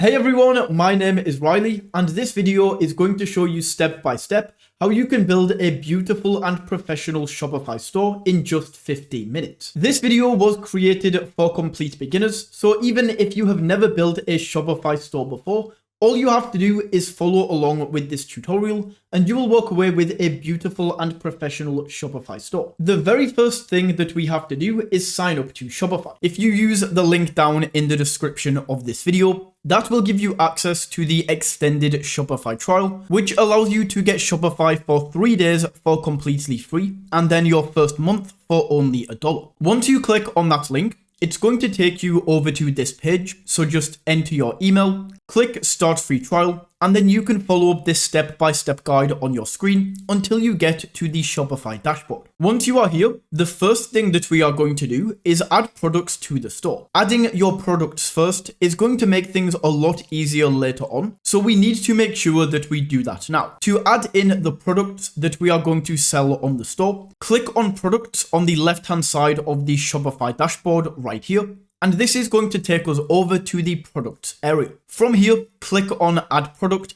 Hey everyone, my name is Riley, and this video is going to show you step by step how you can build a beautiful and professional Shopify store in just 15 minutes. This video was created for complete beginners, so even if you have never built a Shopify store before, all you have to do is follow along with this tutorial and you will walk away with a beautiful and professional Shopify store. The very first thing that we have to do is sign up to Shopify. If you use the link down in the description of this video, that will give you access to the extended Shopify trial, which allows you to get Shopify for 3 days for completely free and then your first month for only $1. Once you click on that link, it's going to take you over to this page, so just enter your email, click Start Free Trial, and then you can follow this step-by-step guide on your screen until you get to the Shopify dashboard. Once you are here, the first thing that we are going to do is add products to the store. Adding your products first is going to make things a lot easier later on, so we need to make sure that we do that now. To add in the products that we are going to sell on the store, click on Products on the left-hand side of the Shopify dashboard right here. And this is going to take us over to the products area. From here, click on Add Product.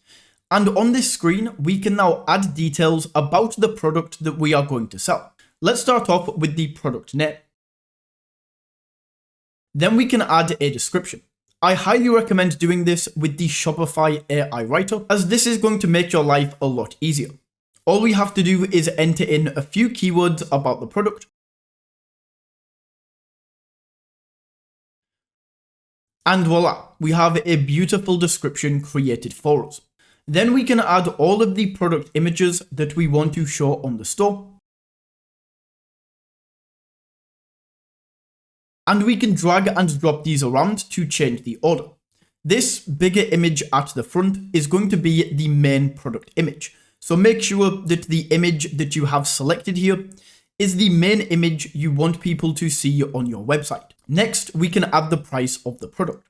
And on this screen, we can now add details about the product that we are going to sell. Let's start off with the product name. Then we can add a description. I highly recommend doing this with the Shopify AI Writer, as this is going to make your life a lot easier. All we have to do is enter in a few keywords about the product. And voila, we have a beautiful description created for us. Then we can add all of the product images that we want to show on the store. And we can drag and drop these around to change the order. This bigger image at the front is going to be the main product image. So make sure that the image that you have selected here is the main image you want people to see on your website. Next, we can add the price of the product.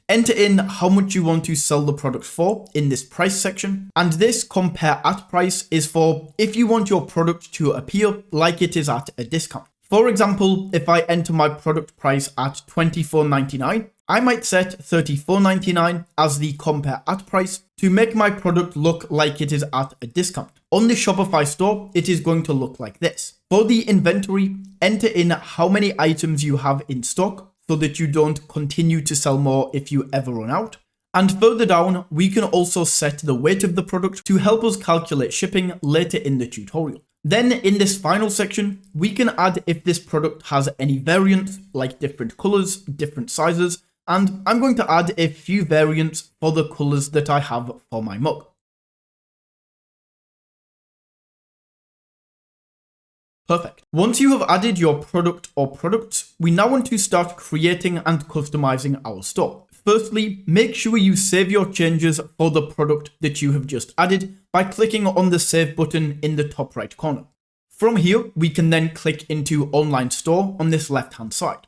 Enter in how much you want to sell the product for in this price section. And this compare at price is for if you want your product to appear like it is at a discount. For example, if I enter my product price at $24.99, I might set $34.99 as the compare at price to make my product look like it is at a discount. On the Shopify store, it is going to look like this. For the inventory, enter in how many items you have in stock so that you don't continue to sell more if you ever run out. And further down, we can also set the weight of the product to help us calculate shipping later in the tutorial. Then in this final section, we can add if this product has any variants, like different colors, different sizes, and I'm going to add a few variants for the colors that I have for my mug. Perfect. Once you have added your product or products, we now want to start creating and customizing our store. Firstly, make sure you save your changes for the product that you have just added by clicking on the Save button in the top right corner. From here, we can then click into Online Store on this left-hand side.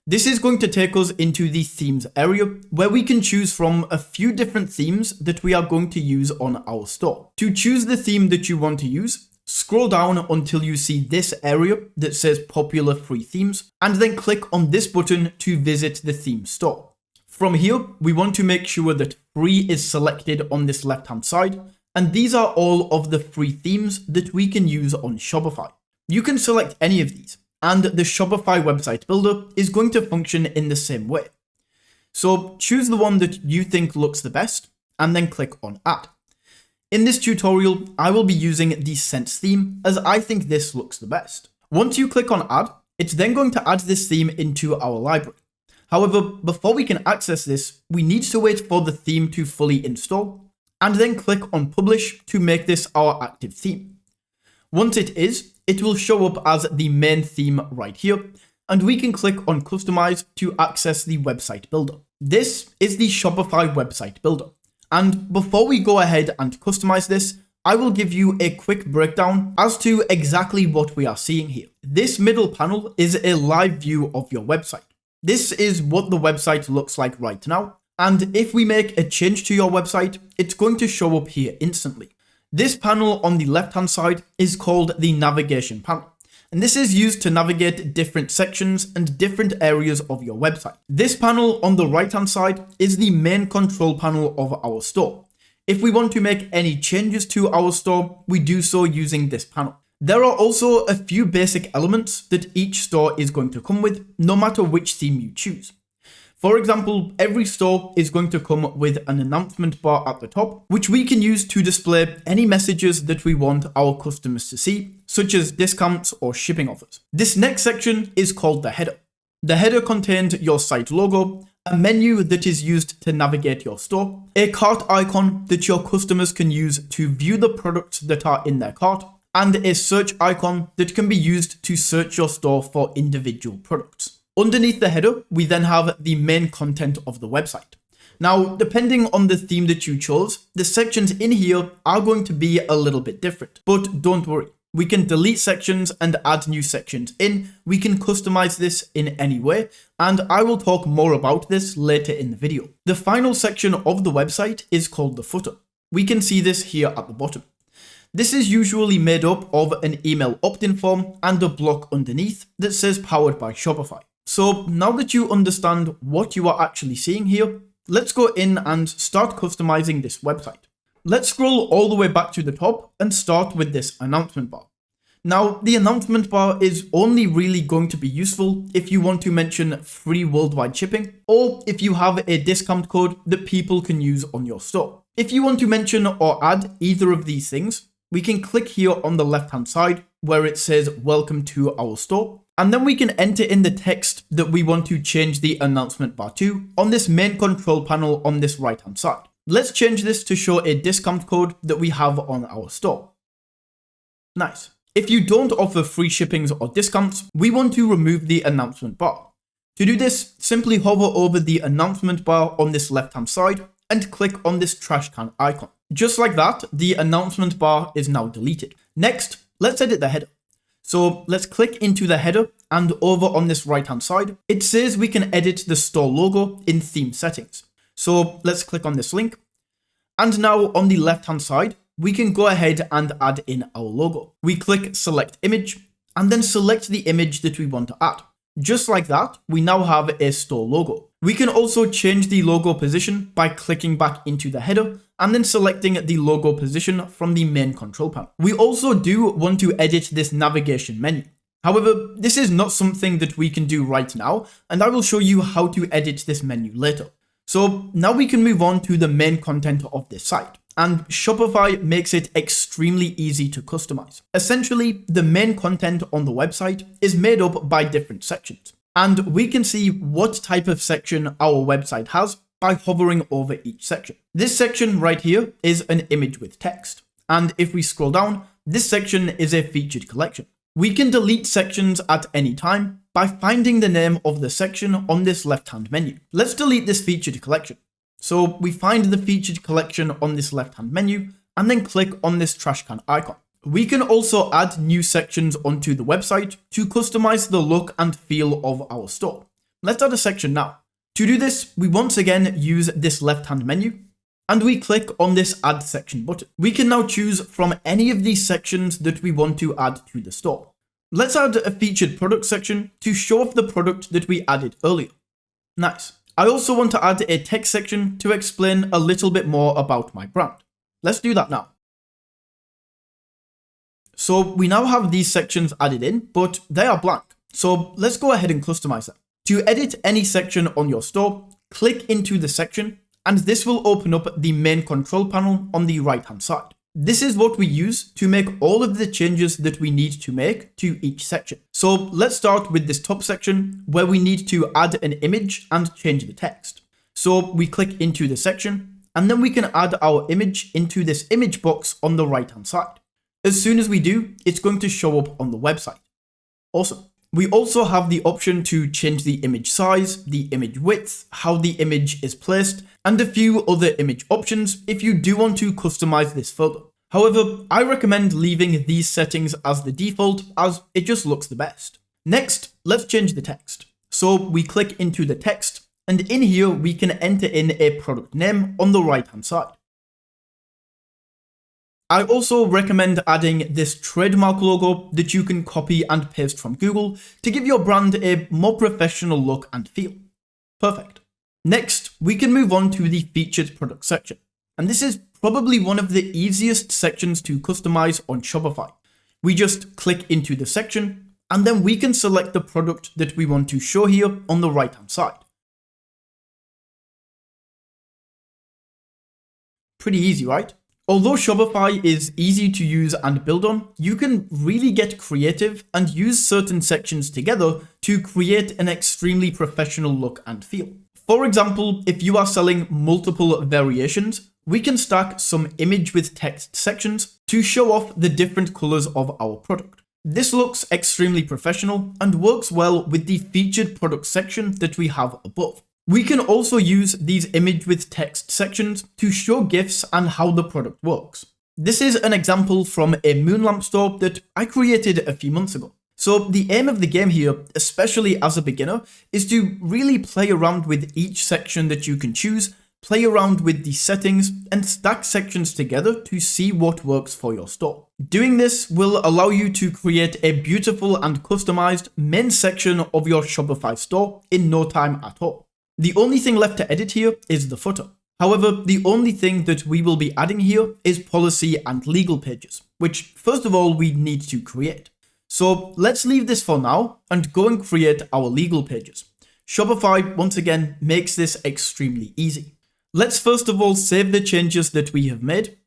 This is going to take us into the themes area where we can choose from a few different themes that we are going to use on our store. To choose the theme that you want to use, scroll down until you see this area that says Popular Free Themes, and then click on this button to visit the theme store. From here, we want to make sure that free is selected on this left-hand side, and these are all of the free themes that we can use on Shopify. You can select any of these, and the Shopify website builder is going to function in the same way. So choose the one that you think looks the best, and then click on Add. In this tutorial, I will be using the Sense theme as I think this looks the best. Once you click on Add, it's then going to add this theme into our library. However, before we can access this, we need to wait for the theme to fully install and then click on Publish to make this our active theme. Once it is, it will show up as the main theme right here, and we can click on Customize to access the website builder. This is the Shopify website builder. And before we go ahead and customize this, I will give you a quick breakdown as to exactly what we are seeing here. This middle panel is a live view of your website. This is what the website looks like right now. And if we make a change to your website, it's going to show up here instantly. This panel on the left-hand side is called the navigation panel. and this is used to navigate different sections and different areas of your website. This panel on the right hand side is the main control panel of our store. If we want to make any changes to our store, we do so using this panel. There are also a few basic elements that each store is going to come with, no matter which theme you choose. For example, every store is going to come with an announcement bar at the top, which we can use to display any messages that we want our customers to see, such as discounts or shipping offers. This next section is called the header. The header contains your site logo, a menu that is used to navigate your store, a cart icon that your customers can use to view the products that are in their cart, and a search icon that can be used to search your store for individual products. Underneath the header, we then have the main content of the website. Now, depending on the theme that you chose, the sections in here are going to be a little bit different, but don't worry. We can delete sections and add new sections in. We can customize this in any way, and I will talk more about this later in the video. The final section of the website is called the footer. We can see this here at the bottom. This is usually made up of an email opt-in form and a block underneath that says powered by Shopify. So now that you understand what you are actually seeing here, let's go in and start customizing this website. Let's scroll all the way back to the top and start with this announcement bar. Now, the announcement bar is only really going to be useful if you want to mention free worldwide shipping, or if you have a discount code that people can use on your store. If you want to mention or add either of these things, we can click here on the left hand side where it says welcome to our store, and then we can enter in the text that we want to change the announcement bar to on this main control panel on this right hand side. Let's change this to show a discount code that we have on our store. Nice. If you don't offer free shippings or discounts, we want to remove the announcement bar. To do this, simply hover over the announcement bar on this left hand side and click on this trash can icon. Just like that, the announcement bar is now deleted. Next, let's edit the header. So let's click into the header, and over on this right hand side, it says we can edit the store logo in theme settings. So let's click on this link. And now on the left hand side, we can go ahead and add in our logo. We click select image and then select the image that we want to add. Just like that, we now have a store logo. We can also change the logo position by clicking back into the header and then selecting the logo position from the main control panel. We also do want to edit this navigation menu. However, this is not something that we can do right now, and I will show you how to edit this menu later. So now we can move on to the main content of this site. And Shopify makes it extremely easy to customize. Essentially, the main content on the website is made up by different sections. And we can see what type of section our website has by hovering over each section. This section right here is an image with text. And if we scroll down, this section is a featured collection. We can delete sections at any time by finding the name of the section on this left-hand menu. Let's delete this featured collection. So we find the featured collection on this left-hand menu and then click on this trash can icon. We can also add new sections onto the website to customize the look and feel of our store. Let's add a section now. To do this, we once again use this left-hand menu and we click on this add section button. We can now choose from any of these sections that we want to add to the store. Let's add a featured product section to show off the product that we added earlier. Nice. I also want to add a text section to explain a little bit more about my brand. Let's do that now. So we now have these sections added in, but they are blank. So let's go ahead and customize them. To edit any section on your store, click into the section, and this will open up the main control panel on the right hand side. This is what we use to make all of the changes that we need to make to each section. So let's start with this top section where we need to add an image and change the text. So we click into the section and then we can add our image into this image box on the right hand side. As soon as we do, it's going to show up on the website. Awesome. We also have the option to change the image size, the image width, how the image is placed, and a few other image options if you do want to customize this further. However, I recommend leaving these settings as the default as it just looks the best. Next, let's change the text. So we click into the text, and in here we can enter in a product name on the right hand side. I also recommend adding this trademark logo that you can copy and paste from Google to give your brand a more professional look and feel. Perfect. Next, we can move on to the featured product section. And this is probably one of the easiest sections to customize on Shopify. We just click into the section, and then we can select the product that we want to show here on the right-hand side. Pretty easy, right? Although Shopify is easy to use and build on, you can really get creative and use certain sections together to create an extremely professional look and feel. For example, if you are selling multiple variations, we can stack some image with text sections to show off the different colors of our product. This looks extremely professional and works well with the featured product section that we have above. We can also use these image with text sections to show GIFs and how the product works. This is an example from a moon lamp store that I created a few months ago. So the aim of the game here, especially as a beginner, is to really play around with each section that you can choose, play around with the settings, and stack sections together to see what works for your store. Doing this will allow you to create a beautiful and customized main section of your Shopify store in no time at all. The only thing left to edit here is the footer. However, the only thing that we will be adding here is policy and legal pages, which first of all we need to create. So let's leave this for now and go and create our legal pages. Shopify, once again, makes this extremely easy. Let's first of all save the changes that we have made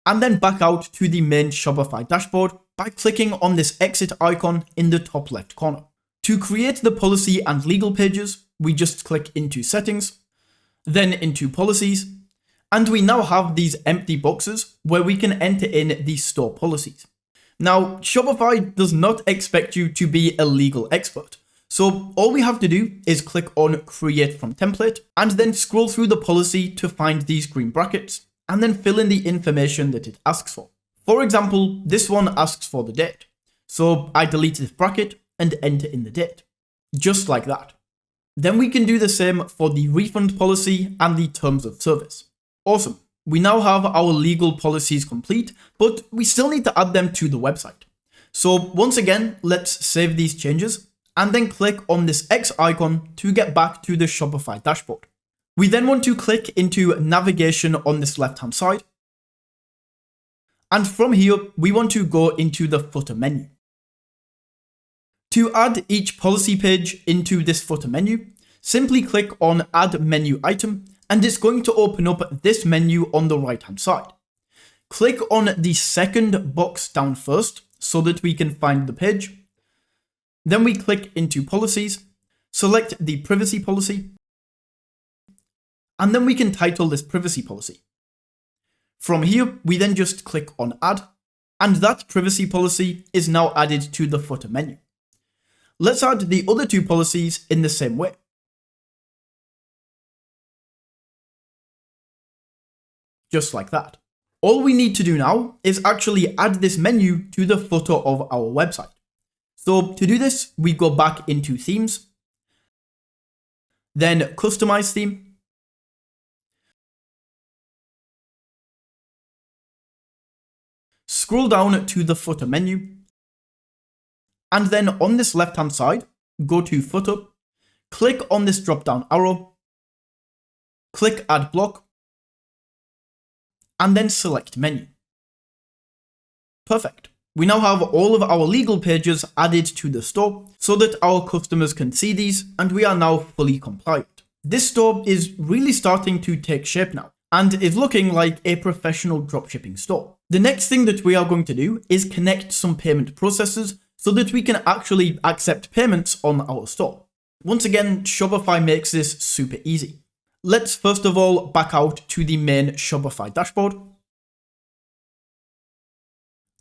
and then back out to the main Shopify dashboard by clicking on this exit icon in the top left corner. To create the policy and legal pages, we just click into settings, then into policies, and we now have these empty boxes where we can enter in the store policies. Now, Shopify does not expect you to be a legal expert. So all we have to do is click on create from template and then scroll through the policy to find these green brackets and then fill in the information that it asks for. For example, this one asks for the date. So I delete this bracket and enter in the date. Just like that. Then we can do the same for the refund policy and the terms of service. Awesome. We now have our legal policies complete, but we still need to add them to the website. So once again, let's save these changes and then click on this X icon to get back to the Shopify dashboard. We then want to click into navigation on this left-hand side. And from here, we want to go into the footer menu. To add each policy page into this footer menu, simply click on Add Menu Item, and it's going to open up this menu on the right-hand side. Click on the second box down first so that we can find the page. Then we click into Policies, select the Privacy Policy, and then we can title this Privacy Policy. From here, we then just click on Add, and that Privacy Policy is now added to the footer menu. Let's add the other two policies in the same way. Just like that. All we need to do now is actually add this menu to the footer of our website. So to do this, we go back into Themes, then Customize Theme, scroll down to the footer menu, and then on this left-hand side, go to Footer, click on this drop-down arrow, click Add Block, and then select Menu. Perfect. We now have all of our legal pages added to the store so that our customers can see these, and we are now fully compliant. This store is really starting to take shape now and is looking like a professional dropshipping store. The next thing that we are going to do is connect some payment processors so that we can actually accept payments on our store. Once again, Shopify makes this super easy. Let's first of all back out to the main Shopify dashboard.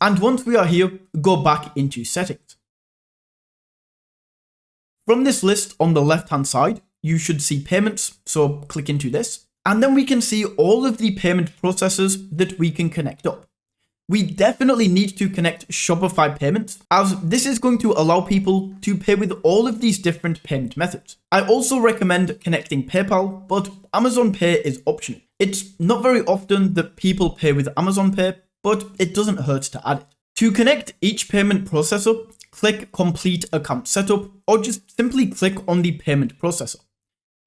And once we are here, go back into settings. From this list on the left-hand side, you should see payments, so click into this. And then we can see all of the payment processors that we can connect up. We definitely need to connect Shopify payments, as this is going to allow people to pay with all of these different payment methods. I also recommend connecting PayPal, but Amazon Pay is optional. It's not very often that people pay with Amazon Pay, but it doesn't hurt to add it. To connect each payment processor, click Complete Account Setup, or just simply click on the payment processor.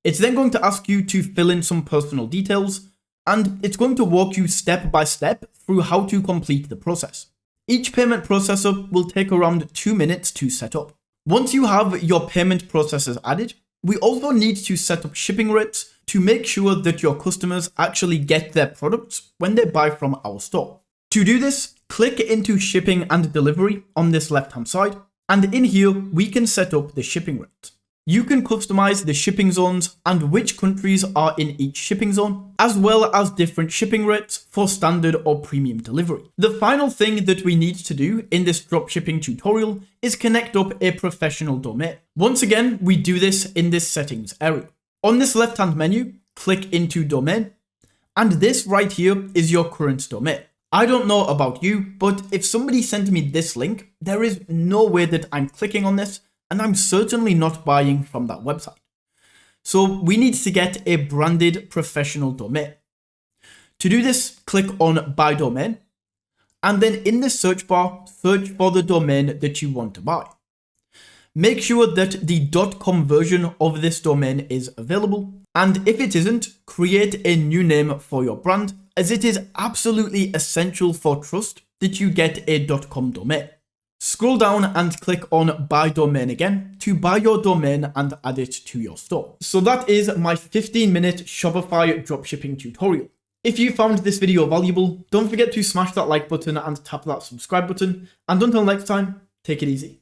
It's then going to ask you to fill in some personal details, and it's going to walk you step by step through how to complete the process. Each payment processor will take around 2 minutes to set up. Once you have your payment processors added, we also need to set up shipping rates to make sure that your customers actually get their products when they buy from our store. To do this, click into shipping and delivery on this left-hand side, and in here we can set up the shipping rate. You can customize the shipping zones and which countries are in each shipping zone, as well as different shipping rates for standard or premium delivery. The final thing that we need to do in this dropshipping tutorial is connect up a professional domain. Once again, we do this in this settings area. On this left-hand menu, click into domain, and this right here is your current domain. I don't know about you, but if somebody sent me this link, there is no way that I'm clicking on this, and I'm certainly not buying from that website. So we need to get a branded professional domain. To do this, click on Buy Domain, and then in the search bar, search for the domain that you want to buy. Make sure that the .com version of this domain is available, and if it isn't, create a new name for your brand, as it is absolutely essential for trust that you get a .com domain. Scroll down and click on Buy Domain again to buy your domain and add it to your store. So that is my 15-minute Shopify dropshipping tutorial. If you found this video valuable, don't forget to smash that like button and tap that subscribe button. And until next time, take it easy.